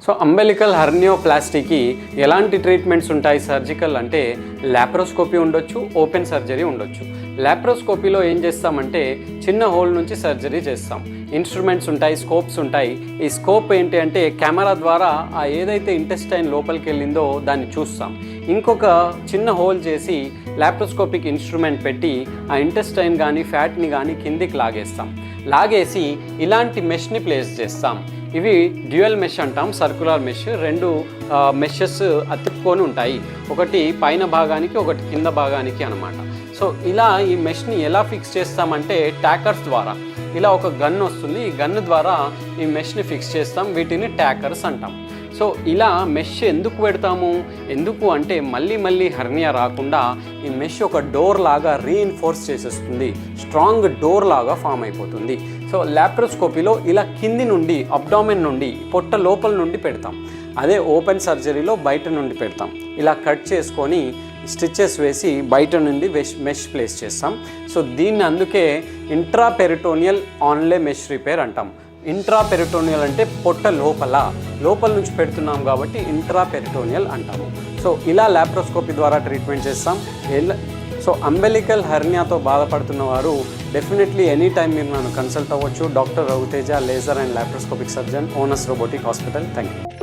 So umbilical హెర్నియోప్లాస్టీకి ఎలాంటి treatments ఉంటాయి surgical అంటే లాప్రోస్కోపీ ఉండొచ్చు, ఓపెన్ సర్జరీ ఉండొచ్చు. లాప్రోస్కోపీలో ఏం చేస్తామంటే చిన్న హోల్ నుంచి సర్జరీ చేస్తాం. ఇన్స్ట్రుమెంట్స్ ఉంటాయి, స్కోప్స్ ఉంటాయి. ఈ స్కోప్ ఏంటి అంటే కెమెరా ద్వారా ఆ ఏదైతే ఇంటెస్టైన్ లోపలికి వెళ్ళిందో దాన్ని చూస్తాం. ఇంకొక చిన్న హోల్ చేసి లాప్రోస్కోపిక్ ఇన్స్ట్రుమెంట్ పెట్టి ఆ ఇంటెస్టైన్ కానీ ఫ్యాట్ని కానీ కిందికి లాగేసి ఇలాంటి మెష్ని ప్లేస్ చేస్తాం. ఇవి డ్యూయల్ మెష్ అంటాం, సర్కులర్ మెష్. రెండు మెషెస్ అతుక్కొని ఉంటాయి, ఒకటి పైన భాగానికి ఒకటి కింద భాగానికి అనమాట. సో ఇలా ఈ మెష్ని ఎలా ఫిక్స్ చేస్తామంటే ట్యాకర్స్ ద్వారా. ఇలా ఒక గన్ వస్తుంది, ఈ గన్ ద్వారా ఈ మెష్ని ఫిక్స్ చేస్తాం. వీటిని ట్యాకర్స్ అంటాం. సో ఇలా మెష్ ఎందుకు పెడతాము, ఎందుకు అంటే మళ్ళీ హెర్నియా రాకుండా ఈ మెష్ ఒక డోర్ లాగా రీఇన్ఫోర్స్ చేసేస్తుంది, స్ట్రాంగ్ డోర్ లాగా ఫామ్ అయిపోతుంది. సో లాప్రోస్కోపీలో ఇలా కింది నుండి అబ్డామిన్ నుండి పొట్ట లోపల నుండి పెడతాం. అదే ఓపెన్ సర్జరీలో బయట నుండి పెడతాం. ఇలా కట్ చేసుకొని స్టిచెస్ వేసి బయట నుండి మెష్ ప్లేస్ చేస్తాం. సో దీన్ని అందుకే ఇంట్రాపెరిటోనియల్ ఆన్లే మెష్ రిపేర్ అంటాం. ఇంట్రాపెరిటోనియల్ అంటే పొట్ట లోపల నుంచి పెడుతున్నాం కాబట్టి ఇంట్రాపెరిటోనియల్ అంటాము. సో ఇలా లాప్రోస్కోపీ ద్వారా ట్రీట్మెంట్ చేస్తాం. సో అంబెలికల్ హెర్నియాతో బాధపడుతున్న వారు డెఫినెట్లీ ఎనీ టైం మీరు నన్ను కన్సల్ట్ అవ్వచ్చు. Doctor Raghuteja, laser and laparoscopic surgeon, onus robotic hospital. Thank you.